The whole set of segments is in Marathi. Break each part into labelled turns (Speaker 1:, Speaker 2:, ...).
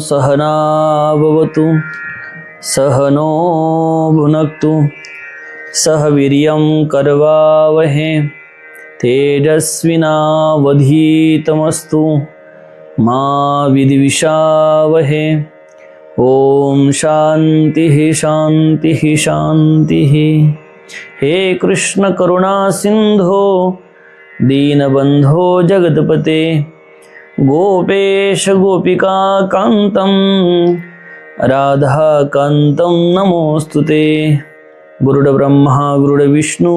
Speaker 1: सहना भवतु सहनो भुनक्तु सह वीर्यं करवावहे तेजस्विनावधीतमस्तु मा विद्विषावहे। ओम शांतिः शांतिः शांतिः। हे कृष्ण करुणा सिंधो दीनबंधो जगतपते गोपेश गोपिका कांतं राधा कांतं नमोस्तुते। गुरुर्ब्रह्मा गुरुर्विष्णु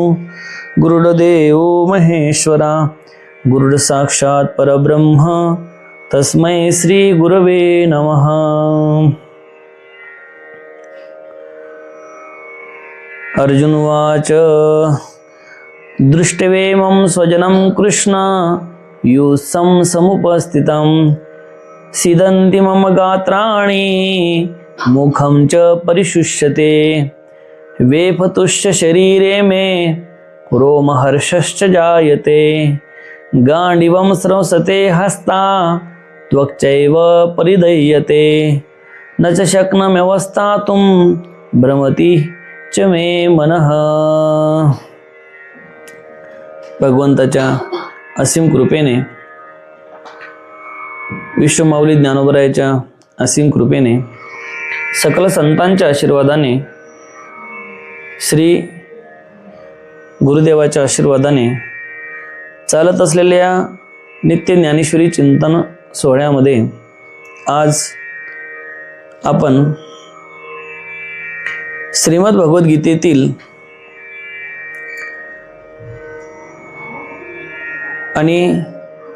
Speaker 1: गुरुर्देव महेश्वरा गुरुर् साक्षात् परब्रह्म तस्मै श्री गुरवे नमः। अर्जुनवाच दृष्ट्वेमं स्वजनं कृष्ण युत्सं समुपस्थितं सीदन्ति मम गात्राणि मुखं च परिशुष्यते वेपतुश्च शरीरे मे रोमहर्षश्च जायते गाण्डिवं स्रंसते हस्ता त्वक्चैव परिदह्यते न च शक्नोम्यवस्थातुं भ्रमति च मे मनः। भगवंताच्या असीम कृपेने विश्वमाऊली ज्ञानोबरायाच्या असीम कृपेने सकल संतांच्या आशीर्वादाने श्री गुरुदेवाच्या आशीर्वादाने चालत असलेल्या नित्य ज्ञानेश्वरी चिंतन सोहळ्यामध्ये आज आपण श्रीमद भगवद्गीतेतील आणि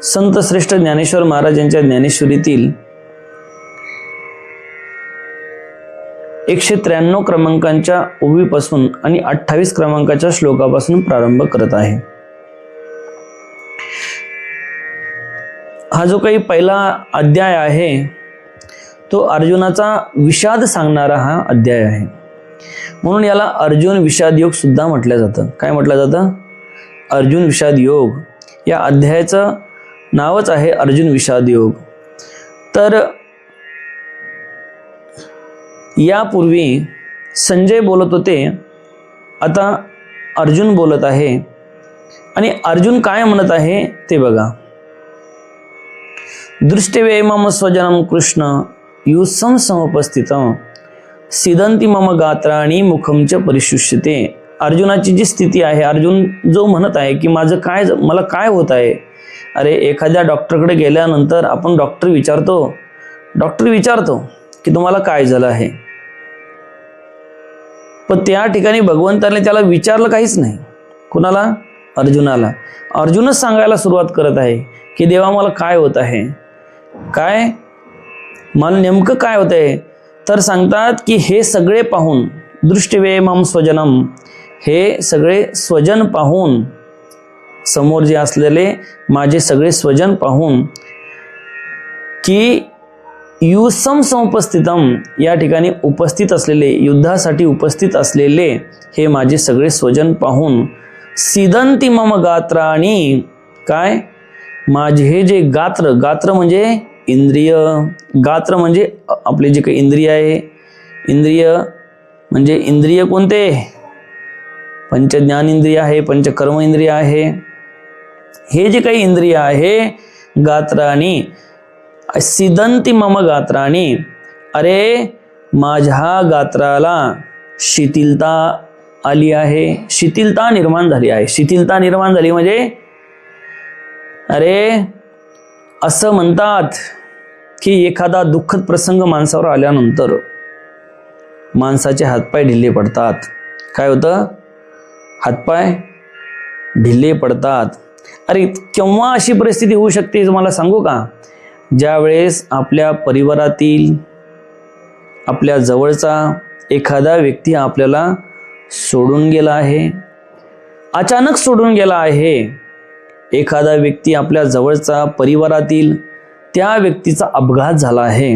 Speaker 1: संत श्रेष्ठ ज्ञानेश्वर महाराज यांच्या ज्ञानेश्वरीतील 193 क्रमांकांच्या ओवीपासून आणि 28 क्रमांकाच्या श्लोकापासून प्रारंभ करत आहे। हा जो काही पहिला अध्याय आहे तो अर्जुनाचा विषाद सांगणारा हा अध्याय आहे, म्हणून याला अर्जुन विषाद योग सुद्धा म्हटलं जातं। काय म्हटलं जातं? अर्जुन विषाद योग। या अध्यायाचं नावच आहे अर्जुन विषाद योग। तर यापूर्वी संजय बोलत होते, आता अर्जुन बोलत आहे आणि अर्जुन काय म्हणत आहे ते बघा। दृष्ट्वेमं स्वजनं कृष्ण युत्सं समुपस्थितं सीदन्ति मम गात्राणि मुखं च परिशुष्यते। अर्जुनाची जी स्थिती आहे, अर्जुन जो म्हणत आहे की मला काय होत आहे। अरे एखाद्या डॉक्टरकडे गेल्यानंतर आपण डॉक्टर विचारतो की तुम्हाला काय झालं आहे, पण त्या ठिकाणी भगवंताने त्याला विचारलं काहीच नाही। कुणाला? अर्जुनाला। अर्जुनच सांगायला सुरुवात करत आहे की देवा मला काय होत आहे, काय मला नेमकं काय होत आहे। तर सांगतात की हे सगळे पाहून दृष्ट्वेमं स्वजनम, हे सगळे स्वजन पाहून, समोर जे असलेले माझे सगळे स्वजन पाहून, की युत्सं समुपस्थितम, या ठिकाणी उपस्थित असलेले, युद्धासाठी उपस्थित असलेले हे माझे सगळे स्वजन पाहून, सीदन्ति मम गात्राणि, काय माझे हे जे गात्र म्हणजे इंद्रिय, गात्र म्हणजे आपले जे काही इंद्रिय आहे, इंद्रिय म्हणजे इंद्रिय कोणते? पंच ज्ञानेंद्रिय आहे, पंच कर्म इंद्रिय आहे। हे जे काही इंद्रिय आहे गात्राणी, सीदन्ति मम गात्राणी, अरे माझ्या गात्राला शिथिलता आली आहे, शिथिलता निर्माण झाली आहे। शिथिलता निर्माण झाली म्हणजे अरे असं म्हणतात की एखादा दुःखद प्रसंग माणसावर आल्यानंतर माणसाचे हातपाय ढिले पडतात। काय होतं? हातपाय ढिले पडतात। अरे केव्हा अशी परिस्थिती होऊ शकते तुम्हाला सांगू का? ज्या वेळेस आपल्या परिवारातील, आपल्या जवळचा एखादा व्यक्ती आपल्याला सोडून गेला आहे, अचानक सोडून गेला आहे। एखादा व्यक्ती आपल्या जवळचा, परिवारातील, त्या व्यक्तीचा अपघात झाला आहे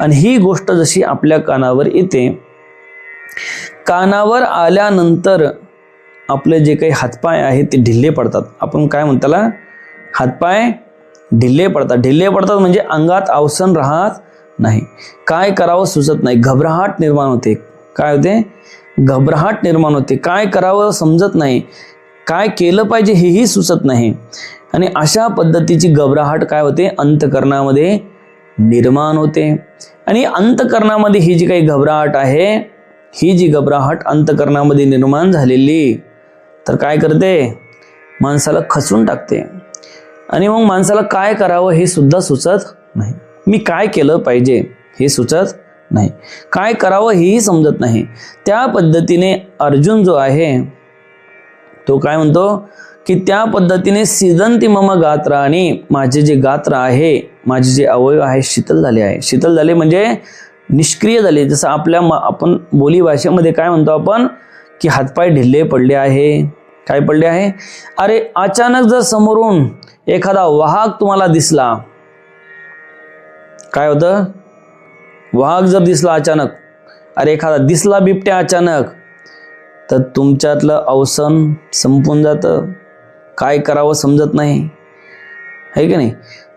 Speaker 1: आणि ही गोष्ट जशी आपल्या कानावर येते, कानावर आल्यानंतर आपले जे काही हातपाय आहेत ते ढिल्ले पडतात। आपण काय म्हणतो त्याला? हातपाय ढिल्ले पडतात। ढिल्ले पडतात म्हणजे अंगात अवसन राहत नाही. काय करावं सुचत नाही, घबराहट निर्माण होते. काय होते? घबराहट निर्माण होते. काय करावं समजत नाही, काय केलं पाहिजे हेही सुचत नाही. आणि अशा पद्धतीची घबराहट काय होते? अंतःकरणामध्ये निर्माण होते. आणि अंतःकरणामध्ये ही जी काही घबराहट आहे, ही जी घबराहट अंतःकरणामध्ये निर्माण झालेली तर काय करते? माणसाला खचून टाकते. आणि मग माणसाला काय करावं हे सुद्धा सुचत नाही. मी काय केलं पाहिजे हे सुचत नाही, काय करावं हेही समजत नाही. त्या पद्धतीने अर्जुन जो आहे तो काय म्हणतो की त्या पद्धतीने सिदंती मम गात्र, आणि माझे जे गात्र आहे, माझे जे अवयव आहे शीतल झाले आहे. शीतल झाले म्हणजे निष्क्रिय झाले. जसं आपण बोली भाषेमध्ये काय म्हणतो आपण की हातपाय ढिल्ले पडले आहे. काय पडले आहे? अरे अचानक जर समोरून एखादा वाहक तुम्हाला दिसला, काय होतं? वाहक जर दिसला अचानक, अरे एखादा दिसला बिबट्या अचानक, तर तुमच्यातलं अवसन संपून जातं. काय करावं समजत नाही, आहे की नाही?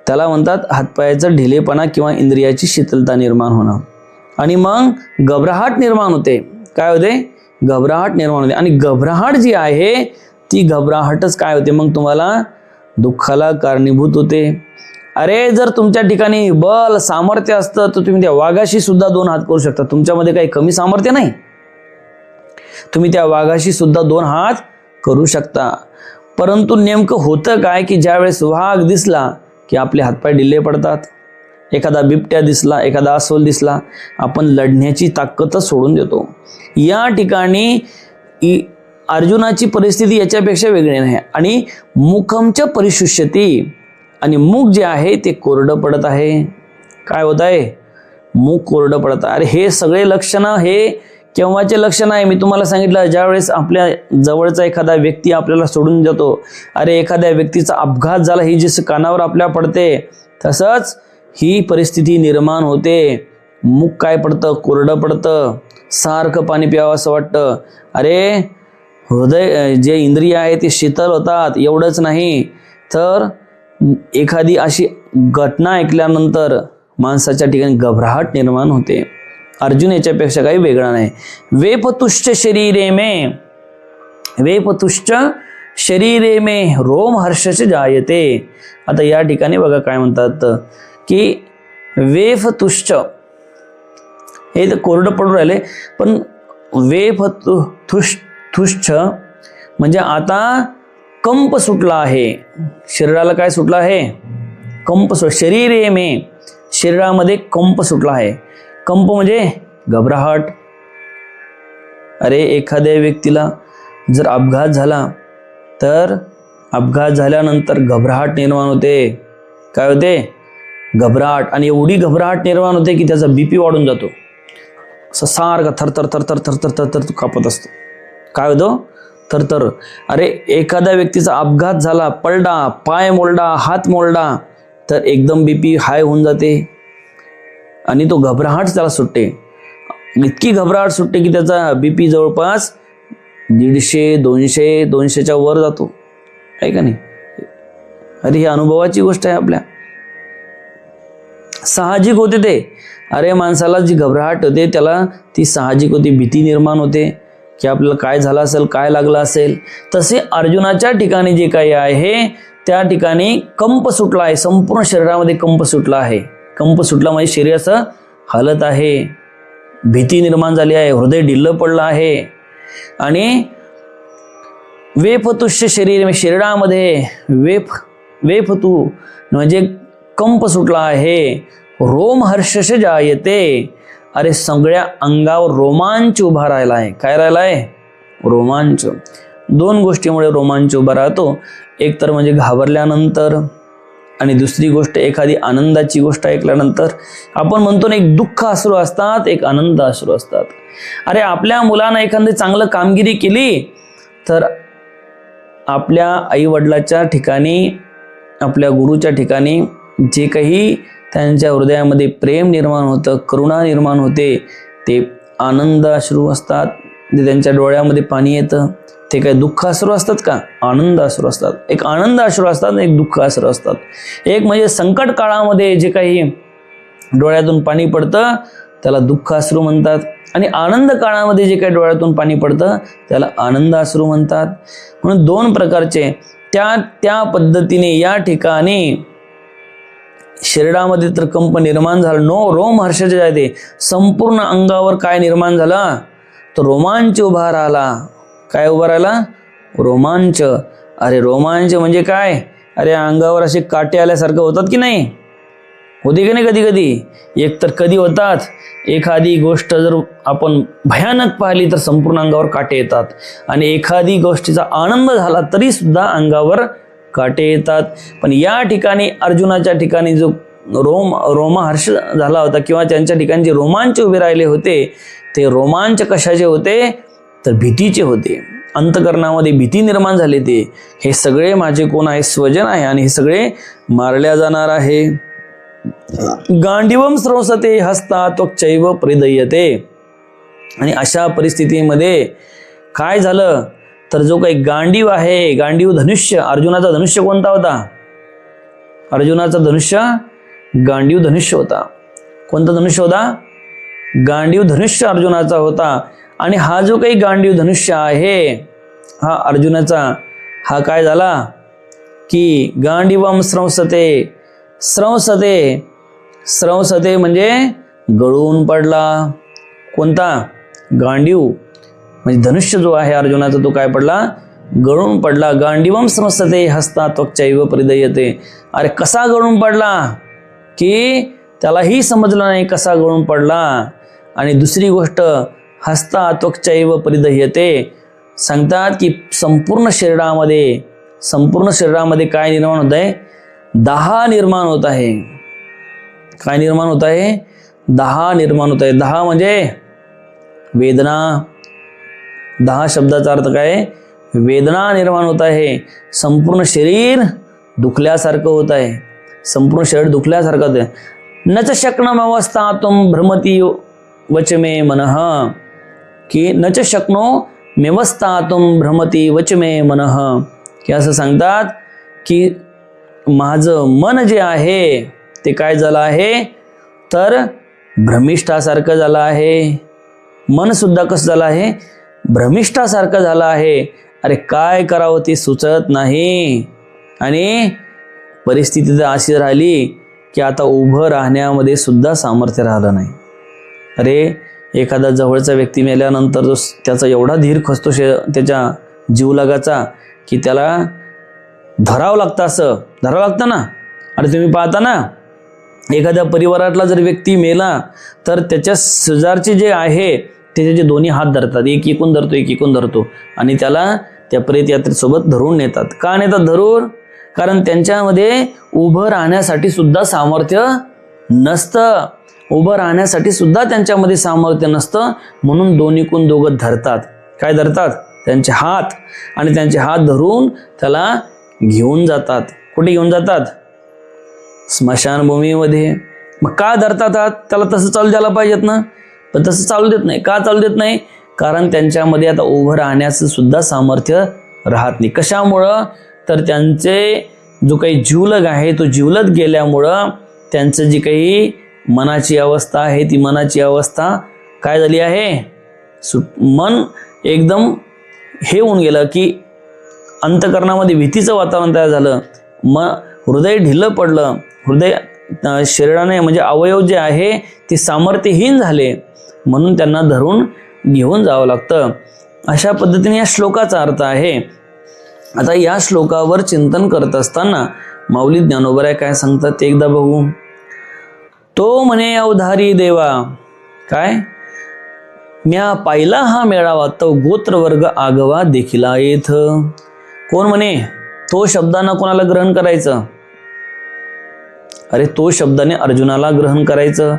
Speaker 1: त्याला म्हणतात हातपायाचा ढिलेपणा किंवा इंद्रियाची शीतलता निर्माण होणं. आणि मग घबराहट निर्माण होते. काय होते? घबराहट निर्माण होते. आणि घबराहट जी आहे ती घबराहटच काय होते? मग तुम्हाला दुःखाला कारणीभूत होते. अरे जर तुमच्या ठिकाणी बल सामर्थ्य असतं तर तुम्ही त्या वाघाशी सुद्धा 2 हात करू शकता. तुमच्यामध्ये काही कमी सामर्थ्य नाही, तुम्ही त्या वाघाशी सुद्धा 2 हात करू शकता. परंतु नेमकं होतं काय की ज्यावेळेस वाघ दिसला की आपले हातपाय ढिल्ले पडतात. एखादा बिबट्या दिसला, एखादा अस्वल दिसला, आपण लढण्याची ताकदच सोडून देतो. या ठिकाणी अर्जुनाची परिस्थिती याच्यापेक्षा वेगळी नाही. आणि मुखमच्या परिशुष्यती, आणि मुख जे आहे ते कोरडं पडत आहे. काय होत आहे? मुख कोरडं पडत आहे. अरे हे सगळे लक्षणं हे केव्हाचे लक्षण आहे? मी तुम्हाला सांगितलं, ज्यावेळेस आपल्या जवळचा एखादा व्यक्ती आपल्याला सोडून जातो, अरे एखाद्या व्यक्तीचा अपघात झाला, ही जसं कानावर आपल्या पडते, तसंच ही परिस्थिती निर्माण होते. मुख काय पडतं? कोरडं पडतं. सारखं पाणी प्यावं असं वाटतं. अरे हृदय जे इंद्रिय आहे ते शीतल होतात. एवढंच नाही तर एखादी अशी घटना ऐकल्यानंतर माणसाच्या ठिकाणी घबराहट निर्माण होते. अर्जुन याच्यापेक्षा काही वेगळा नाही. वेपतुश्च शरीरे मे, वेपतुश्च शरीरे मे रोम हर्षच जायते. आता या ठिकाणी बघा काय म्हणतात की वेफतुश्च, हे तर कोरडं पडून राहिले, पण वेफतुश्च म्हणजे आता कंप सुटला आहे. शरीराला काय सुटला आहे? कंप. शरीरे मे, शरीरामध्ये कंप सुटला आहे. कंप म्हणजे घबराहट. अरे एखाद्या व्यक्तीला जर अपघात झाला तर अपघात झाल्यानंतर घबराहट निर्माण होते. काय होते? घबराहट. आणि एवढी घबराहट निर्माण होते की त्याचा बीपी वाढून जातो. असं सारखं थरथर थरथर थरथर थरथर कापत असतो. काय होतं? थरथर. अरे एखाद्या व्यक्तीचा अपघात झाला, पडला, पाय मोडला, हात मोडला, तर एकदम बीपी हाय होऊन जाते आणि तो घबराहट त्याला सुटते. इतकी घबराहट सुटते की त्याचा बीपी जवळपास 150, 200, 200च्या वर जातो. आहे का नाही? अरे ही अनुभवाची गोष्ट आहे आपल्या. साहजिक होते ते. अरे माणसाला जी घबराहट होते त्याला ती साहजिक होती. भीती निर्माण होते की आपल्याला काय झालं असेल, काय लागलं असेल. तसे अर्जुनाच्या ठिकाणी जे काही आहे त्या ठिकाणी कंप सुटला आहे. संपूर्ण शरीरामध्ये कंप सुटला आहे. कंप सुटला म्हणजे शरीर असं हलत आहे. भीती निर्माण झाली आहे. हृदय ढिल्लं पडलं आहे. आणि वेफतुष्य शरीर, शरीरामध्ये वेफतू म्हणजे कंप सुटला आहे. रोम हर्षश जायते. अरे सगळ्या अंगावर रोमांच उभा राहिला आहे. काय राहिला आहे? रोमांच. 2 गोष्टीमुळे रोमांच उभा राहतो. एक तर म्हणजे घाबरल्यानंतर, आणि दुसरी गोष्ट एखादी आनंदाची गोष्ट ऐकल्यानंतर. आपण म्हणतो ना, एक दुःख अश्रू असतात, एक आनंद अश्रू असतात. अरे आपल्या मुलानं एखादी चांगलं कामगिरी केली तर आपल्या आईवडिलाच्या ठिकाणी, आपल्या गुरुच्या ठिकाणी जे काही त्यांच्या हृदयामध्ये प्रेम निर्माण होतं, करुणा निर्माण होते, ते आनंद अश्रू असतात. जे त्यांच्या डोळ्यामध्ये पाणी येतं ते काही दुःख अश्रू असतात का? आनंद अश्रू असतात. एक आनंद अश्रू असतात, एक दुःख अश्रू असतात. एक म्हणजे संकट काळामध्ये जे काही डोळ्यातून पाणी पडतं त्याला दुःख अश्रू म्हणतात, आणि आनंद काळामध्ये जे काही डोळ्यातून पाणी पडतं त्याला आनंद अश्रू म्हणतात. म्हणून दोन प्रकारचे त्या पद्धतीने या ठिकाणी शरीरामध्ये तर कंप निर्माण झाला, रोमहर्षाचे जाते, संपूर्ण अंगावर काय निर्माण झाला, तर रोमांच उभा राहिला. काय उभा राहिला? रोमांच. अरे रोमांच म्हणजे काय? अरे अंगावर असे काटे आल्यासारखं होतात की नाही? होते की नाही? कधी कधी एक तर कधी होतात, एखादी गोष्ट जर आपण भयानक पाहिली तर संपूर्ण अंगावर काटे येतात, आणि एखादी गोष्टीचा आनंद झाला तरी सुद्धा अंगावर काटे येतात. पण या ठिकाणी अर्जुनाच्या ठिकाणी जो रोमहर्ष झाला होता किंवा त्यांच्या ठिकाणी जे रोमांच उभे राहिले होते, ते रोमांच कशाचे होते? तर भीतीचे होते. अंतकरणामध्ये भीती निर्माण झाली. ते हे सगळे माझे कोण आहे? स्वजन आहे, आणि हे सगळे मारल्या जाणार आहे. गांडीवम स्रंसते हस्ता त्वक्चैव परिदयते. आणि अशा परिस्थितीमध्ये काय झालं, तर जो काही गांडीव आहे, गांडीव धनुष्य, अर्जुनाचा धनुष्य कोणता होता? अर्जुनाचा धनुष्य गांडीव धनुष्य होता. कोणता धनुष्य होता? गांडीव धनुष्य अर्जुनाचा होता. आणि हा जो काही गांडीव धनुष्य आहे हा अर्जुनाचा, हा काय झाला की गांडीवम स्रंसते. स्रंसते म्हणजे गळून पडला. कोणता? गांडीव म्हणजे धनुष्य जो आहे अर्जुनाचा तो काय पडला? गळून पडला. गांडीवम स्रंसते हस्ता त्वक्चैव परिदयते. अरे कसा गळून पडला की त्यालाही समजलं नाही कसा गळून पडला. आणि दुसरी गोष्ट, हस्ता त्वक्चैव परिदह्यते, सांगतात की संपूर्ण शरीरामध्ये काय निर्माण होत आहे? दाह निर्माण होत आहे. काय निर्माण होत आहे? दाह निर्माण होत आहे. दाह म्हणजे वेदना. दाह शब्दाचा अर्थ काय? वेदना निर्माण होत आहे. संपूर्ण शरीर दुखल्यासारखं होत आहे. संपूर्ण शरीर दुखल्यासारखं होत आहे. न च शक्नमवस्थातुं भ्रमति वच मे मनः, की न च शक्नो मेवस्थातुं भ्रमति वच मे मनः, की असं सांगतात की माझं मन जे आहे ते काय झालं आहे? तर भ्रमिष्ठासारखं झालं आहे. मन सुद्धा कसं झालं आहे? भ्रमिष्ठासारखं झालं आहे. अरे काय करावं ते सुचत नाही. आणि परिस्थिती तर अशी राहिली की आता उभं राहण्यामध्ये सुद्धा सामर्थ्य राहिलं नाही. अरे एखादा जवळचा व्यक्ती मेल्यानंतर जो त्याचा एवढा धीर खचतो त्याच्या जीवलगाचा की त्याला धरावं लागतं. असं धरावं लागतं ना. अरे तुम्ही पाहता ना, एखाद्या परिवारातला जर व्यक्ती मेला तर त्याच्या शेजारचे जे आहे त्याचे दोन्ही हात धरतात, एक इकून धरतो आणि त्याला त्या प्रेत यात्रेसोबत धरून नेतात. का नेतात धरून? कारण त्यांच्यामध्ये उभं राहण्यासाठी सुद्धा सामर्थ्य नसतं. उभं राहण्यासाठी सुद्धा त्यांच्यामध्ये सामर्थ्य नसतं, म्हणून दोन्हीकून दोघं धरतात. काय धरतात? त्यांचे हात. आणि त्यांचे हात धरून त्याला घेऊन जातात. कुठे घेऊन जातात? स्मशानभूमीमध्ये. मग का धरतात हात? त्याला तसं चालू द्यायला पाहिजेत ना, पण तसं चालू देत नाही. का चालू देत नाही? कारण त्यांच्यामध्ये आता उभं राहण्याचं सुद्धा सामर्थ्य राहत नाही. कशामुळं? तर त्यांचे जो काही जीवलग आहे तो जीवलग गेल्यामुळं त्यांचं जी काही मनाची अवस्था आहे ती मनाची अवस्था काय झाली आहे? मन एकदम हे होऊन गेलं की अंतकरणामध्ये भीतीचं वातावरण तयार झालं. हृदय ढिलं पडलं. हृदय शरीराने म्हणजे अवयव जे आहे ते सामर्थ्यहीन झाले, म्हणून त्यांना धरून घेऊन जावं लागतं. अशा पद्धतीने या श्लोकाचा अर्थ आहे. आता या श्लोकावर चिंतन करत असताना माऊली ज्ञानोबराय काय सांगतात ते एकदा बघू. तो म्हणे अवधारी देवा, काय म्या पाहिला हा मेळावा तो गोत्रवर्ग आगवा देखिला येथ. कोण म्हणे? तो शब्दानं कोणाला ग्रहण करायचं? अरे तो शब्दाने अर्जुनाला ग्रहण करायचं.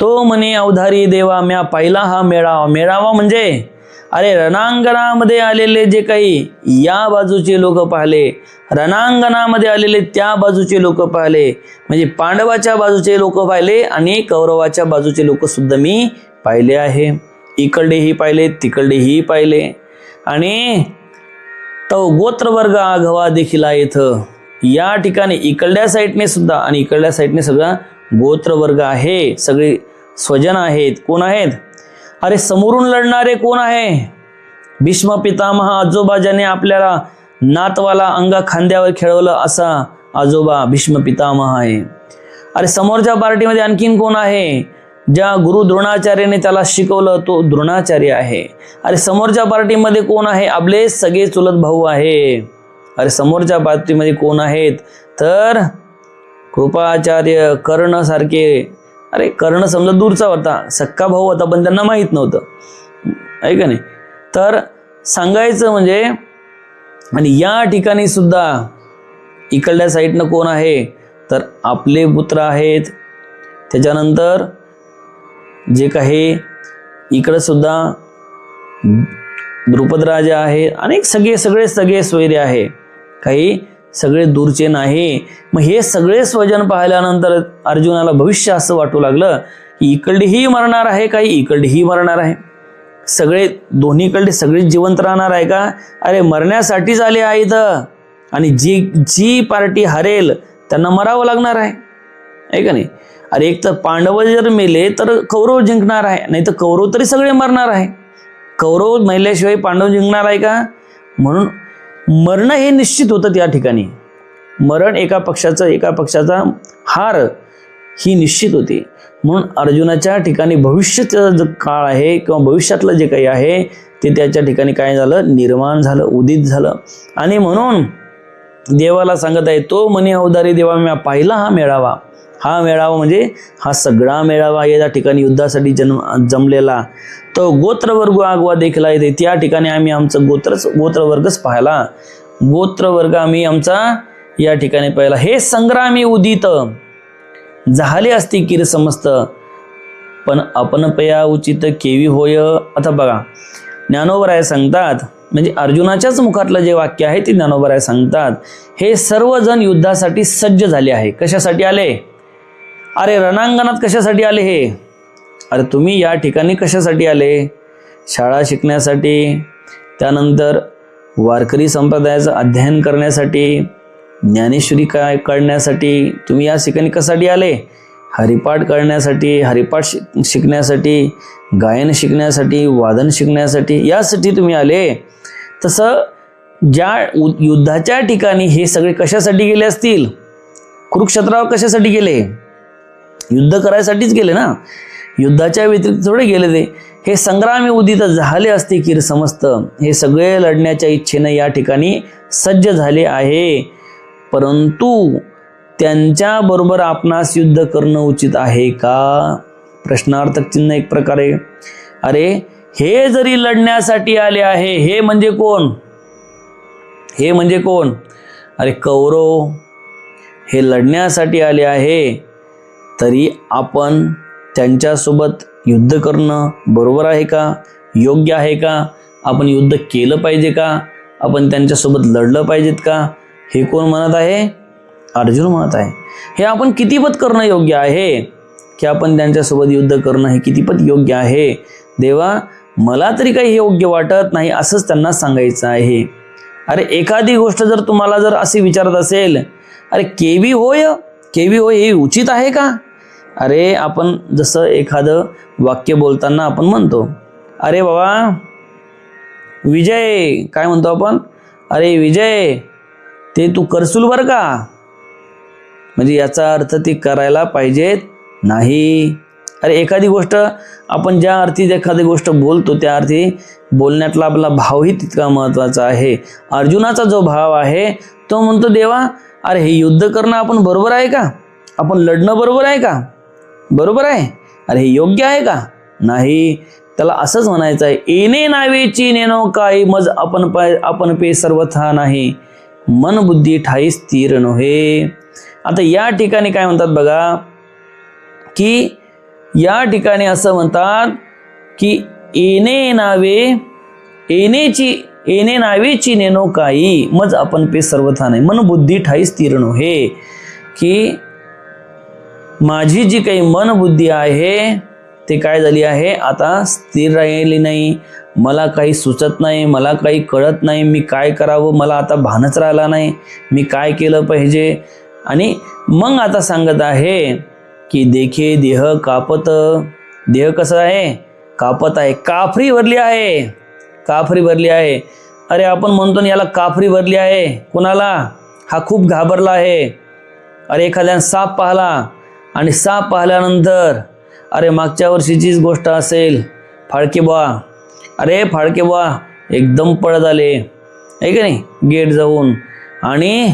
Speaker 1: तो म्हणे अवधारी देवा म्या पाहिला हा मेळावा. मेळावा म्हणजे अरे रणांगणामध्ये आलेले जे काही या बाजूचे लोक पाहिले, रणांगणामध्ये आलेले त्या बाजूचे लोक पाहिले, म्हणजे पांडवाच्या बाजूचे लोक पाहिले आणि कौरवाच्या बाजूचे लोक सुद्धा मी पाहिले आहे. इकडडेही पाहिले तिकडडेही पाहिले. आणि तो गोत्रवर्ग आघवा देखील येथ. या ठिकाणी इकडल्या साईडने सुद्धा आणि इकडल्या साईडने सगळा गोत्र वर्ग आहे, सगळे स्वजन आहेत. कोण आहेत? अरे समोरून लढणारे कोण आहे? भीष्म पितामह, आजोबा, ज्याने आपल्याला नातवाला अंगा खांद्यावर खेळवलं असा आजोबा भीष्म पितामह आहे. अरे समोरच्या पार्टीमध्ये आणखीन कोण आहे? ज्या गुरु द्रोणाचार्याने त्याला शिकवलं तो द्रोणाचार्य आहे. अरे समोरच्या पार्टीमध्ये कोण आहे? आपले सगळे चुलत भाऊ आहे. अरे समोरच्या पार्टीमध्ये कोण आहेत? तर कृपाचार्य, कर्ण सारखे. अरे कर्ण समजा दूरचा होता, सक्का भाऊ होता, पण त्यांना माहीत नव्हतं, आहे का नाही? तर सांगायचं म्हणजे, आणि या ठिकाणी सुद्धा इकडल्या साईडनं कोण आहे? तर आपले पुत्र आहेत. त्याच्यानंतर जे काही इकडं सुद्धा द्रुपद राजा आहे, अनेक सगळे सोयरे आहे, काही सगळे दूरचे नाही. मग हे सगळे स्वजन पाहिल्यानंतर अर्जुनाला भविष्य असं वाटू लागलं की इकडेही मरणार आहे, काही इकडेही मरणार आहे. सगळे दोन्हीकडे सगळे जिवंत राहणार आहे का? अरे मरण्यासाठीच आले आहेत. आणि जी पार्टी हरेल त्यांना मरावं लागणार आहे का नाही? अरे एक तर पांडव जर मेले तर कौरव जिंकणार आहे, नाही तर कौरव तरी सगळे मरणार आहे. कौरव मेल्याशिवाय पांडव जिंकणार आहे का? म्हणून मरण हे निश्चित होतं त्या ठिकाणी. मरण एका पक्षाचा हार ही निश्चित होती. म्हणून अर्जुनाच्या ठिकाणी भविष्याचा जो काळ आहे किंवा भविष्यातलं जे काही आहे ते त्याच्या ठिकाणी काय झालं? निर्माण झालं, उदित झालं. आणि म्हणून देवाला सांगत आहे, तो मनी अवतारी देवा मी पाहिला हा मेळावा. हा मेळावा म्हणजे हा सगळा मेळावा या ठिकाणी युद्धासाठी जमलेला तो गोत्रवर्ग आगवा देखला येते. त्या ठिकाणी आम्ही आमचं गोत्रवर्गच पाहिला. गोत्रवर्ग आम्ही आमचा या ठिकाणी पाहिला. हे संग्रामी उदित झाले असते किर समस्त, पण आपण पया उचित केवी होय. आता बघा, ज्ञानोबराय सांगतात, म्हणजे अर्जुनाच्याच मुखातलं जे वाक्य आहे ते ज्ञानोबराय सांगतात, हे सर्वजण युद्धासाठी सज्ज झाले आहे. कशासाठी आले? अरे रणांगणात कशासाठी आले हे? अरे तुम्ही या ठिकाणी कशासाठी आले? शाळा शिकण्यासाठी, त्यानंतर वारकरी संप्रदायाचं अध्ययन करण्यासाठी, ज्ञानेश्वरी काय कळण्यासाठी. तुम्ही या ठिकाणी कशासाठी आले? हरिपाठ करण्यासाठी, हरिपाठ शिकण्यासाठी, गायन शिकण्यासाठी, वादन शिकण्यासाठी, यासाठी तुम्ही आले. तसं ज्या युद्धाच्या ठिकाणी हे सगळे कशासाठी गेले असतील? कुरुक्षेत्रावर कशासाठी गेले? युद्ध करायसाठीच गेले ना, युद्धाच्या व्यतिरिक्त थोडे गेले ते. हे संग्रामी उदित झाले असते किर समस्त, हे सगळे लढण्याच्या इच्छेने या ठिकाणी सज्ज झाले आहे. परंतु त्यांच्या बरोबर आपणास युद्ध करणं उचित आहे का? प्रश्नार्थक चिन्ह एक प्रकारे. अरे हे जरी लढण्यासाठी आले आहे, हे म्हणजे कोण? हे म्हणजे कोण? अरे कौरव हे लढण्यासाठी आले आहे, तरी आपण त्यांच्यासोबत युद्ध करणं बरोबर आहे का? योग्य आहे का? आपण युद्ध केलं पाहिजे का? आपण त्यांच्यासोबत लढलं पाहिजेत का? हे कोण म्हणत आहे? अर्जुन म्हणत आहे. हे आपण कितीपत करणं योग्य आहे, की आपण त्यांच्यासोबत युद्ध करणं हे कितीपत योग्य आहे? देवा मला तरी काही योग्य वाटत नाही, असंच त्यांना सांगायचं आहे. अरे एखादी गोष्ट जर तुम्हाला जर अशी विचारत असेल, अरे केवी होय हे उचित आहे का? अरे आपण जसं एखादं वाक्य बोलताना आपण म्हणतो, अरे बाबा विजय, काय म्हणतो आपण? अरे विजय ते तू करसूल बरं का, म्हणजे याचा अर्थ ती करायला पाहिजेत नाही. अरे एखादी गोष्ट आपण ज्या अर्थी एखादी गोष्ट बोलतो त्या अर्थी बोलण्यातला आपला भावही तितका महत्त्वाचा आहे. अर्जुनाचा जो भाव आहे तो म्हणतो, देवा अरे हे युद्ध करणं आपण बरोबर आहे का? आपण लढणं बरोबर आहे का? बरोबर आहे. अरे हे योग्य आहे का? नाही. त्याला असंच म्हणायचं आहे, येणे नावेची नेनो काही मज आपण पे सर्वथा नाही, मन बुद्धी ठाई स्थिर नव्हे. आता या ठिकाणी काय म्हणतात बघा, की या ठिकाणी असं म्हणतात की येणे नावेची नेनो काही मज आपण पे सर्वथा नाही, मन बुद्धी ठाई स्थिर नव्हे. की माझी जी काही मन बुद्धी आहे ते काय झाली आहे, आता स्थिर राहिली नाही. मला काही सुचत नाही, मला काही कळत नाही, मी काय करावं मला आता भानच राहिला नाही, मी काय केलं पाहिजे. आणि मग आता सांगत आहे की देखे देह कापत, देह कसं आहे, कापत आहे, काफरी भरली आहे, काफरी भरली आहे. अरे आपण म्हणतो ना याला काफरी भरली आहे, कोणाला, हा खूप घाबरला आहे. अरे एखाद्याने साप पाहिला आणि साप पाहिल्यानंतर अरे मागच्या वर्षीचीच गोष्ट असेल, फाळके बुवा, अरे फाळके बुवा एकदम पळत आले आहे का नाही गेट जाऊन, आणि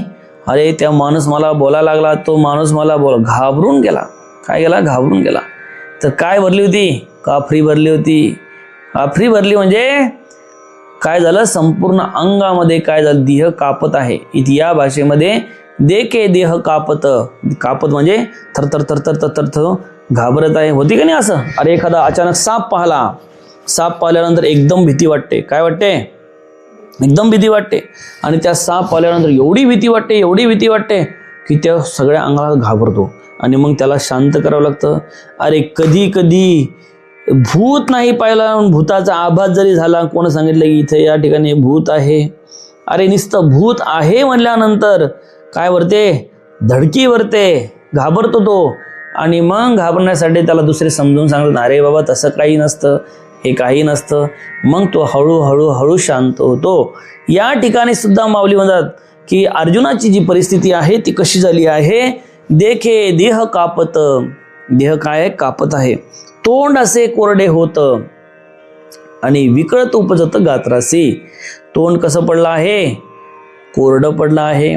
Speaker 1: अरे त्या माणूस मला बोलायला लागला, तो माणूस मला घाबरून गेला. काय गेला, घाबरून गेला. तर काय भरली होती, काफरी भरली होती. काफरी भरली म्हणजे काय झालं, संपूर्ण अंगामध्ये काय झालं, देह कापत आहे. इथे या भाषेमध्ये देखे देह कापत, कापत म्हणजे थरथर थरथर थरथर थर घाबरत आहे. होती का नाही असं. अरे एखादा अचानक साप पाहिला, साप पाहिल्यानंतर एकदम भीती वाटते. काय वाटते, एकदम भीती वाटते. आणि त्या साप पाहिल्यानंतर एवढी भीती वाटते, एवढी भीती वाटते की त्या सगळ्या अंगाला घाबरतो. आणि मग त्याला शांत करावं लागतं. अरे कधी कधी भूत नाही पाहिला, भूताचा आभास जरी झाला, कोण सांगितलं की इथे या ठिकाणी भूत आहे, अरे नुसतं भूत आहे म्हणल्यानंतर काय वरते, धडकी वरते, घाबरतो तो. आणि मग घाबरण्यासाठी त्याला दुसरे समजून सांगतात, अरे बाबा तसं काही नसतं, हे काही नसतं. मग तो हळूहळू हळू शांत होतो. या ठिकाणी सुद्धा माऊली म्हणतात की अर्जुनाची जी परिस्थिती आहे ती कशी झाली आहे, देखे देह कापत, देह काय कापत आहे, तोंड असे कोरडे होत आणि विकळत उपजत गात्रासी. तोंड कसं पडलं आहे, कोरडं पडलं आहे.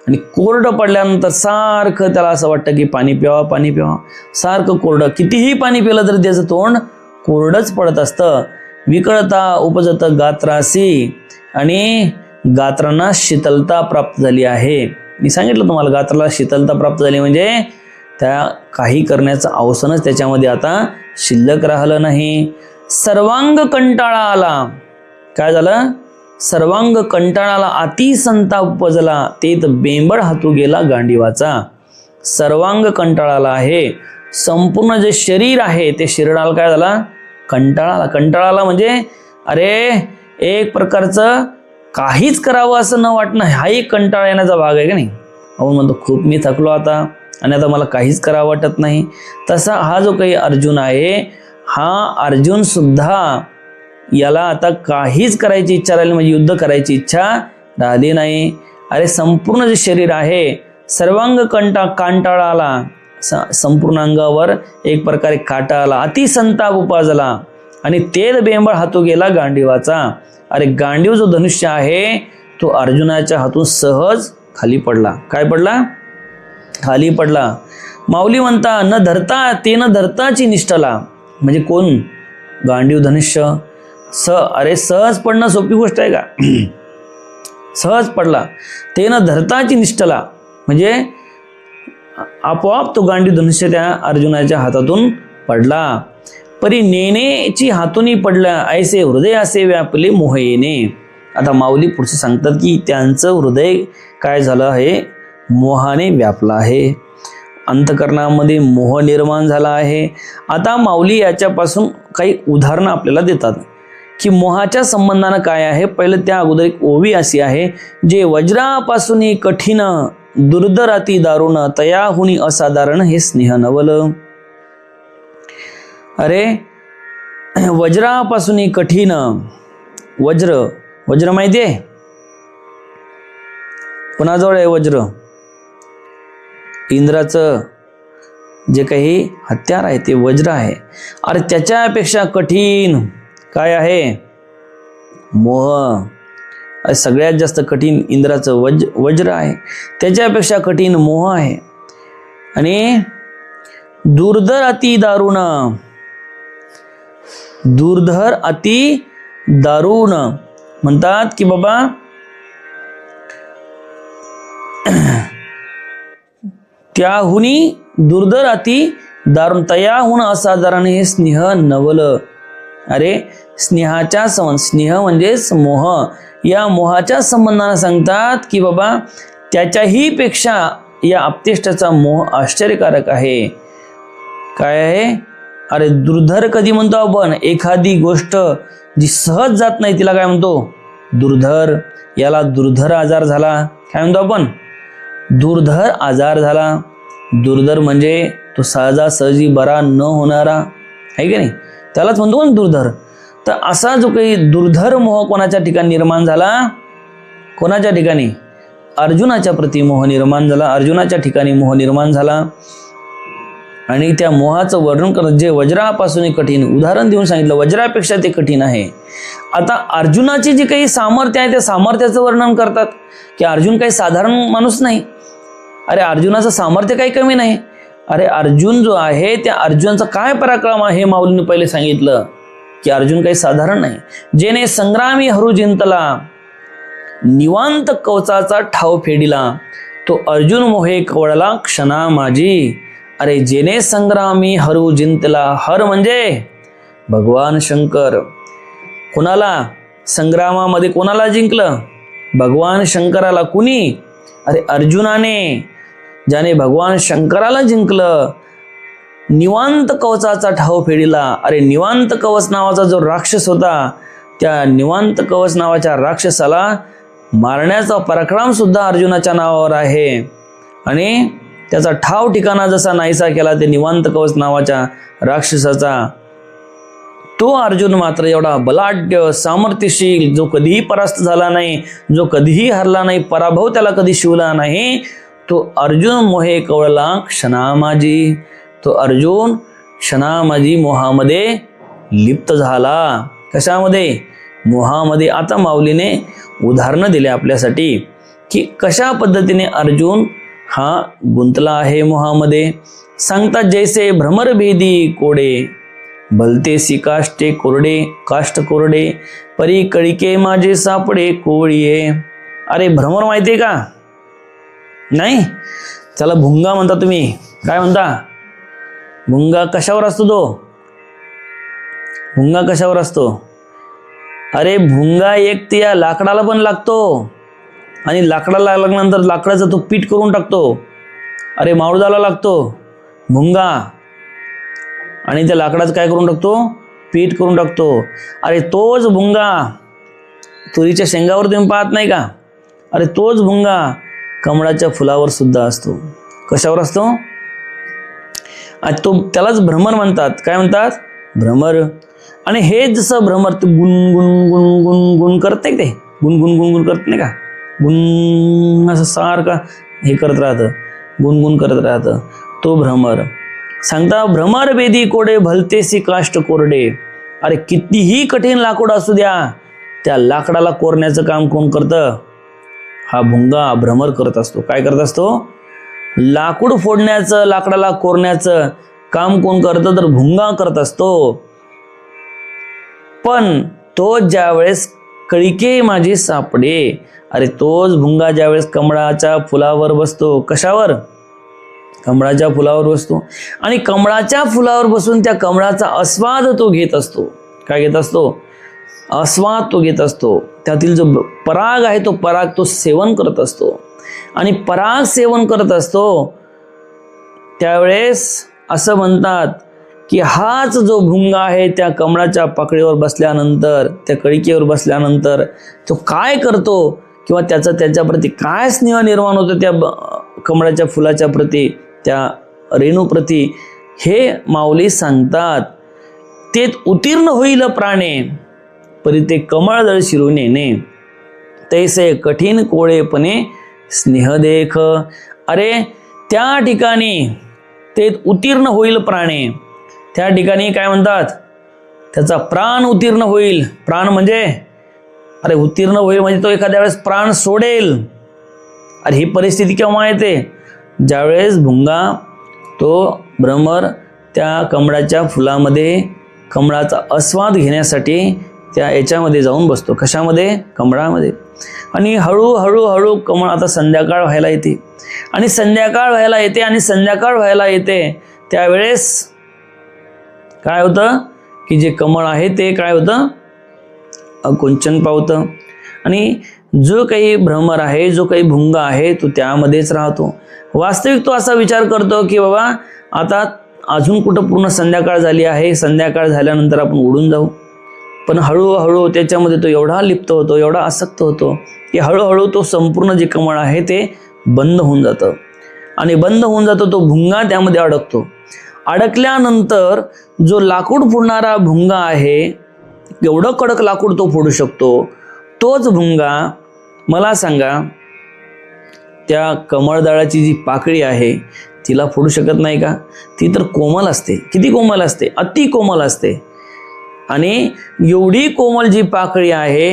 Speaker 1: आणि कोरडं पडल्यानंतर सारखं त्याला असं वाटतं की पाणी प्यावा, पाणी प्यावा, सारखं कोरडं, कितीही पाणी पिलं तरी त्याचं तोंड कोरडंच पडत असतं. विकळता उपजत गात्रासी, आणि गात्रांना शीतलता प्राप्त झाली आहे. मी सांगितलं तुम्हाला गात्राला शीतलता प्राप्त झाली म्हणजे त्या काही करण्याचं अवसरच त्याच्यामध्ये आता शिल्लक राहिलं नाही. सर्वांग कंटाळा आला. काय झालं, सर्वांग कंटाळाला, अति संताप उपजला, तेत बेंबळ हातू गेला गांडीवाचा. सर्वांग कंटाळाला आहे, संपूर्ण जे शरीर आहे ते शरीराला काय झाला, कंटाळाला. कंटाळाला म्हणजे अरे एक प्रकारचं काहीच करावं असं न वाटणं, हा एक कंटाळा येण्याचा भाग आहे का नाही. आपण म्हणतो खूप मी थकलो आता आणि आता मला काहीच करावं वाटत नाही. तसा हा जो काही अर्जुन आहे, हा अर्जुन सुद्धा याला आता काहीच करायची इच्छा राहिली, म्हणजे युद्ध करायची इच्छा राहिली नाही. अरे संपूर्ण जे शरीर आहे, सर्वांग कांटाळा आला, संपूर्ण अंगावर एक प्रकारे काटा आला, अतिसंताप उपजला, आणि तेल बेंबळ हातू गेला गांडीवाचा. अरे गांडीव जो धनुष्य आहे तो अर्जुनाच्या हातून सहज खाली पडला. काय पडला, खाली पडला. माऊली म्हणता न धरता ते न धरताची निष्ठला, म्हणजे कोण, गांडीव धनुष्य. अरे सहज पडणं सोपी गोष्ट आहे का, सहज पडला. ते न धरताची निष्ठला म्हणजे आपोआप तो गांडीव धनुष्य त्या अर्जुनाच्या हातातून पडला. परी नेनेची हातूनी पडला, ऐसे हृदय असे व्यापले मोहयेने. आता माऊली पुढचे सांगतात की त्यांचं हृदय काय झालं आहे, मोहाने व्यापलं आहे, अंतकरणामध्ये मोह निर्माण झाला आहे. आता माऊली याच्यापासून काही उदाहरणं आपल्याला देतात की मोहाच्या संबंधानं काय आहे. पहिलं त्या अगोदर एक ओवी अशी आहे, जे वज्रापासून कठीण दुर्धराती दारुण, तयाहुनी असाधारण हे स्नेह नवल. अरे वज्रापासून कठीण, वज्र, वज्र माहिती आहे कोणाजवळ आहे वज्र, इंद्राचं जे काही हत्यार आहे ते वज्र आहे. अरे त्याच्यापेक्षा कठीण काय आहे, मोह. अरे सगळ्यात जास्त कठीण इंद्राचं वज्र आहे, त्याच्यापेक्षा कठीण मोह आहे. आणि दुर्धर अति दारुण, दुर्धर अति दारुण म्हणतात की बाबा त्याहुनी दुर्धर अति दारुण, तयाहुन असाधारण हे स्नेह नवल. अरे स्नेहाच्या संबंध, स्नेह म्हणजेच मोह, या मोहाच्या संबंधाने सांगतात की बाबा त्याच्याही पेक्षा या आपतेष्टाचा मोह आश्चर्यकारक आहे. काय आहे, अरे दुर्धर कधी म्हणतो आपण, एखादी गोष्ट जी सहज जात नाही तिला काय म्हणतो, दुर्धर. याला दुर्धर आजार झाला, काय म्हणतो आपण, दुर्धर आजार झाला. दुर्धर म्हणजे तो सहजासहजी बरा न होणारा आहे की नाही, त्यालाच म्हणतो ना दुर्धर. तर असा जो काही दुर्धर मोह कोणाच्या ठिकाणी निर्माण झाला, कोणाच्या ठिकाणी, अर्जुनाच्या प्रती मोह निर्माण झाला, अर्जुनाच्या ठिकाणी मोह निर्माण झाला. आणि त्या मोहाचं वर्णन करत जे वज्रापासून कठीण, उदाहरण देऊन सांगितलं वज्रापेक्षा ते कठीण आहे. आता अर्जुनाची जी काही सामर्थ्य आहे त्या सामर्थ्याचं वर्णन करतात की अर्जुन काही साधारण माणूस नाही. अरे अर्जुनाचं सामर्थ्य काही कमी नाही. अरे अर्जुन जो आहे त्या अर्जुनाचा काय पराक्रम आहे हे माऊलीने पहिले सांगितलं की अर्जुन काही साधारण नाही. जेने संग्रामी हरू जिंतला, निवांत कवचाचा ठाव फेडिला, तो अर्जुन मोहे कवळला क्षणा माझी. अरे जेने संग्रामी हरू जिंतला, हर म्हणजे भगवान शंकर. कोणाला संग्रामामध्ये कोणाला जिंकलं, भगवान शंकराला. कुणी, अरे अर्जुनाने, ज्याने भगवान शंकराला जिंकलं. निवांत कवचाचा ठाव फेडिला. अरे निवांत कवच नावाचा जो राक्षस होता, त्या निवांत कवच नावाच्या राक्षसाला मारण्याचा पराक्रम सुद्धा अर्जुनाच्या नावावर आहे. आणि त्याचा ठाव ठिकाणा जसा नाहीसा केला ते निवांत कवच नावाच्या राक्षसाचा, तो अर्जुन मात्र एवढा बलाढ्य सामर्थ्यशील, जो कधीही परास्त झाला नाही, जो कधीही हरला नाही, पराभव त्याला कधी शिवला नाही, तो अर्जुन मोहे कवळला क्षणामाजी. तो अर्जुन क्षणामाजी मोहामध्ये लिप्त झाला. कशामध्ये, मोहामध्ये. आता माऊलीने उदाहरणं दिले आपल्यासाठी की कशा पद्धतीने अर्जुन हा गुंतला आहे मोहामध्ये. सांगतात जैसे भ्रमरभेदी कोडे, भलतेसी काष्टे कोरडे, काष्ट कोरडे, परी कळिके माझे सापडे कोळीये. अरे भ्रमर माहितीये का, नाही, त्याला भुंगा म्हणता. तुम्ही काय म्हणता, भुंगा कशावर असतो तो, भुंगा कशावर असतो. अरे भुंगा एक त्या लाकडाला पण लागतो आणि लाकडाला लागल्यानंतर लाकडाचं तो पीठ करून टाकतो. अरे मावळदाला लागतो भुंगा आणि त्या लाकडाचं काय करून टाकतो, पीठ करून टाकतो. अरे तोच भुंगा तुरीच्या शेंगावर तुम्ही पाहत नाही का, अरे तोच भुंगा कमळाच्या फुलावर सुद्धा असतो. कशावर असतो, तो त्यालाच भ्रमर म्हणतात. काय म्हणतात, भ्रमर. आणि हे जसं भ्रमर ते गुणगुण गुणगुण गुण करत नाही, ते गुणगुण गुणगुण करत नाही का, गुण असं सारखा हे करत राहतं, गुणगुण करत राहतं, तो भ्रमर. सांगता भ्रमर बेदी कोडे, भलतेसी काष्ट कोरडे. अरे कितीही कठीण लाकूड असू द्या, त्या लाकडाला कोरण्याचं काम कोण करतं, हा भुंगा भ्रमर करत असतो. काय करत असतो, लाकूड फोडण्याचं, लाकडाला कोरण्याचं काम कोण करतं, तर भुंगा करत असतो. पण तो ज्यावेळेस कळिके माझी सापडे, अरे तोच भुंगा ज्यावेळेस कमळाच्या फुलावर बसतो. कशावर, कमळाच्या फुलावर बसतो आणि कमळाच्या फुलावर बसून त्या कमळाचा आस्वाद तो घेत असतो. काय घेत असतो, आस्वाद तो घेत असतो. त्यातील जो पराग आहे तो पराग तो सेवन करत असतो. आणि पराग सेवन करत असतो त्यावेळेस असं म्हणतात की हाच जो भुंगा आहे त्या कमळाच्या पाकळीवर बसल्यानंतर, त्या कळिकेवर बसल्यानंतर तो काय करतो किंवा त्याच्याप्रती काय स्नेह निर्माण होतो त्या कमळाच्या फुलाच्या प्रती, त्या रेणूप्रती, हे माऊली सांगतात. ते उत्तीर्ण होईल प्राणे, परी ते कमळदळ शिरून येणे, तैसे कठीण कोळेपणे स्नेह देख. अरे त्या ठिकाणी ते उत्तीर्ण होईल प्राणे, त्या ठिकाणी काय म्हणतात, त्याचा प्राण उत्तीर्ण होईल. प्राण म्हणजे, अरे उत्तीर्ण होईल म्हणजे तो एखाद्या वेळेस प्राण सोडेल. अरे ही परिस्थिती केव्हा येते, ज्यावेळेस भुंगा तो भ्रमर त्या कमळाच्या फुलामध्ये कमळाचा आस्वाद घेण्यासाठी त्या याच्यामध्ये जाऊन बसतो. कशामध्ये, कमळामध्ये. आणि हळूहळू हळू कमळ, आता संध्याकाळ व्हायला येते आणि संध्याकाळ व्हायला येते आणि संध्याकाळ व्हायला येते त्यावेळेस काय होतं की जे कमळ आहे ते काय होतं, अकुंचन पावतं. आणि जो काही भ्रमर आहे, जो काही भुंगा आहे, तो त्यामध्येच राहतो. वास्तविक तो असा विचार करतो की बाबा आता अजून कुठं पूर्ण संध्याकाळ झाली आहे, संध्याकाळ झाल्यानंतर आपण उडून जाऊ. पण हळूहळू त्याच्यामध्ये तो एवढा लिप्त होतो, एवढा आसक्त होतो की हळूहळू तो संपूर्ण जे कमळ आहे ते बंद होऊन जातं. आणि बंद होऊन जातो, तो भुंगा त्यामध्ये अडकतो. अडकल्यानंतर जो लाकूड फोडणारा भुंगा आहे, एवढं कडक लाकूड तो फोडू शकतो, तोच भुंगा मला सांगा त्या कमळदाळाची जी पाकळी आहे तिला फोडू शकत नाही का? ती तर कोमल असते. किती कोमल असते? अति कोमल असते. आणि एवढी कोमल जी पाकळी आहे,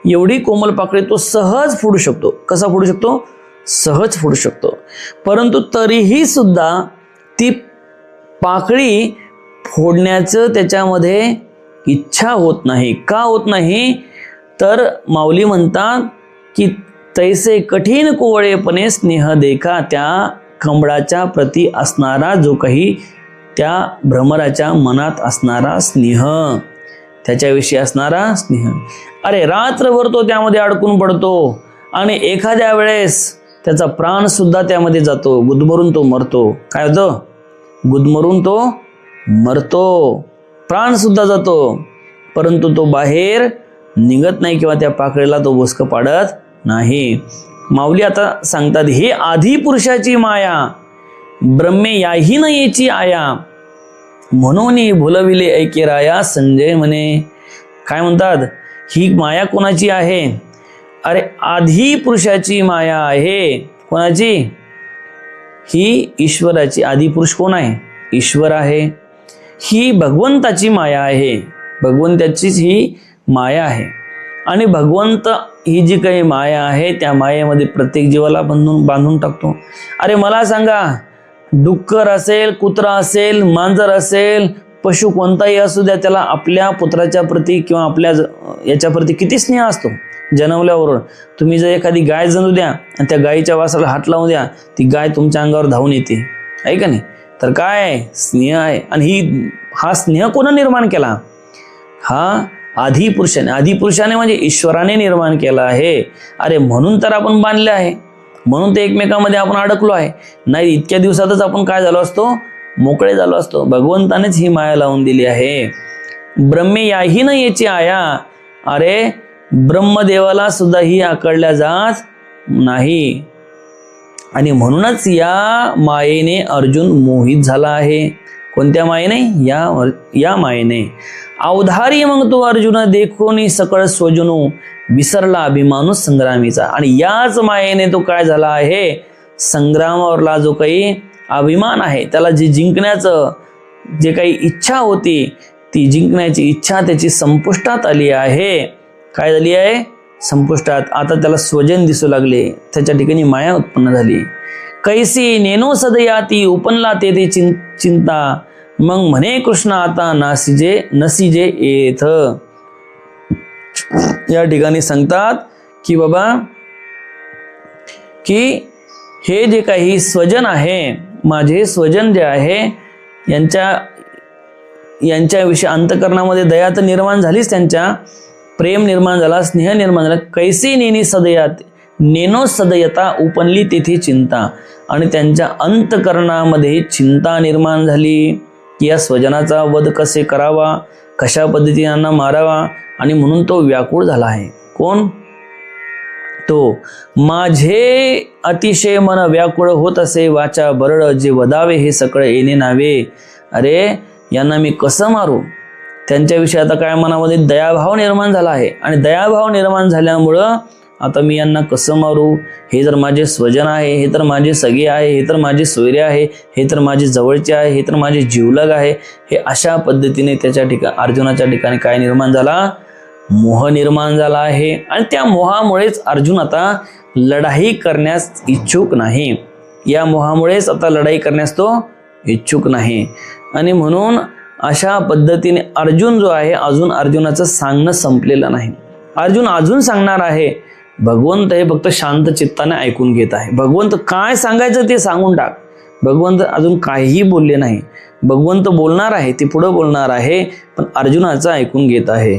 Speaker 1: एवढी कोमल पाकळी तो सहज फोडू शकतो. कसा फोडू शकतो? सहज फोडू शकतो. परंतु तरीही सुद्धा ती पाकळी फोडण्याचं त्याच्यामध्ये इच्छा होत नाही. का होत नाही? तर माऊली म्हणतात की तैसे कठीण कोवळेपणे स्नेह देखा, त्या कमळाच्या प्रती असणारा जो काही त्या भ्रमराच्या मनात असणारा स्नेह, त्याच्याविषयी असणारा स्नेह. अरे रात्रभर तो त्यामध्ये अडकून पडतो आणि एखाद्या वेळेस त्याचा प्राण सुद्धा त्यामध्ये जातो, गुदमरून तो मरतो. काय होतं? गुदमरून तो मरतो, प्राण सुद्धा जातो, परंतु तो बाहेर निघत नाही किंवा त्या पाकळीला तो बोचकं पाडत नाही. माऊली आता सांगतात, हे आधी पुरुषाची माया ब्रह्मे याही न येची आया, म्हणून भुलविले ऐके राया. संजय म्हणे, काय म्हणतात? ही माया कोणाची आहे? अरे आधी पुरुषाची माया आहे. कोणाची? ही ईश्वराची. आधी पुरुष कोण आहे? ईश्वर आहे. ही भगवंताची माया आहे. भगवंताचीच ही माया आहे. आणि भगवंत ही जी काही माया आहे त्या मायेमध्ये प्रत्येक जीवाला बांधून टाकतो. अरे मला सांगा, डुक्कर असेल, कुत्रा असेल, मांजर असेल, पशु कोणताही असू द्या, त्याला आपल्या पुत्राच्या प्रती किंवा आपल्या याच्या प्रती किती स्नेह असतो. जन्मल्यावर तुम्ही जर एखादी गाय जणू द्या आणि त्या गायीच्या वासाला हात लावून द्या, ती गाय तुमच्या अंगावर धावून येते, आहे का नाही? तर काय स्नेह आहे. आणि हा स्नेह कोण निर्माण केला? हा आधी पुरुषाने म्हणजे ईश्वराने निर्माण केला आहे. अरे म्हणून तर आपण बांधले आहे, म्हणून ते एकमेकांमध्ये आपण अडकलो आहे. नाही इतक्या दिवसातच आपण काय झालो असतो? मोकळे झालो असतो. भगवंतानेच ही माया लावून दिली आहे. ब्रह्मे याही न याची आया. अरे ब्रह्मदेवाला सुद्धा ही आकडल्या जात नाही. आणि म्हणूनच या मायेने अर्जुन मोहित झाला आहे. कोणत्या मायेने? या मायेने. अवधारी मग तो अर्जुन देखोनी सकळ स्वजनू, विसरला अभिमानू संग्रामीचा. आणि याच मायेने तो काय झाला आहे? संग्रामावरला जो काही अभिमान आहे, त्याला जे जिंकण्याचं जे काही इच्छा होती, ती जिंकण्याची इच्छा त्याची संपुष्टात आली आहे. काय झाली आहे? संपुष्टात. आता त्याला स्वजन दिसू लागले, त्याच्या ठिकाणी माया उत्पन्न झाली. कैसी नेनो सदयाती उपनला तेथे चिंता, मग म्हणे कृष्ण आता नसिजे येथ. या ठिकाणी सांगतात की बाबा की हे जे काही स्वजन आहे, माझे स्वजन जे आहे, यांच्याविषयी अंतकरणामध्ये दया तर निर्माण झालीच, त्यांच्या प्रेम निर्माण झाला, स्नेह निर्माण झाला. कैसी नेनो सदयता उपनली तेथे चिंता. आणि त्यांच्या अंतकरणामध्ये चिंता निर्माण झाली की या स्वजनाचा वध कसे करावा, कशा पद्धतीने यांना मारावा. आणि म्हणून तो व्याकुळ झाला आहे. कोण? तो माझे अतिशय मन व्याकुळ होत असे, वाचा बरड जे वदावे हे सकळ येणे नावे. अरे यांना मी कसं मारू? त्यांच्याविषयी आता काय मनामध्ये दयाभाव निर्माण झाला आहे. आणि दयाभाव निर्माण झाल्यामुळं आता मी यांना कसं मारू? हे तर माझे स्वजन आहे, हे तर माझे सगे आहे, हे तर माझे सोयरे आहे, हे तर माझे जवळचे आहे, हे तर माझे जीवलग आहे. हे अशा पद्धतीने अर्जुनाच्या ठिकाणी काय निर्माण झाला? मोह निर्माण झाला आहे. आणि त्या मोहामुळेच अर्जुन आता लढाई करण्यास इच्छुक नाही. या मोहामुळेच आता लढाई करण्यास तो इच्छुक नाही. आणि म्हणून अशा पद्धतीने अर्जुन जो आहे, अजून अर्जुनाचं सांगणं संपलेलं नाही. अर्जुन अजून सांगणार आहे. भगवंत हे फक्त शांत चित्ताने ऐकून घेत आहे. भगवंत काय सांगायचं ते सांगून टाक. भगवंत अजून काहीही बोलले नाही. भगवंत बोलणार आहे, ते पुढं बोलणार आहे, पण अर्जुनाचं ऐकून घेत आहे.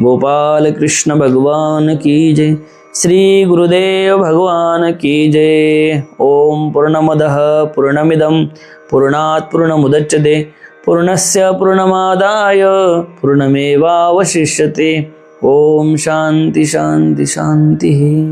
Speaker 1: गोपाल कृष्ण भगवान की जय. श्री गुरुदेव भगवान की जय. ओम पूर्णमदः पूर्णमिदं पूर्णात् पूर्णमुदच्यते पूर्णस्य पूर्णमादाय पूर्णमेवावशिष्यते. ओम शांती शांती शांती.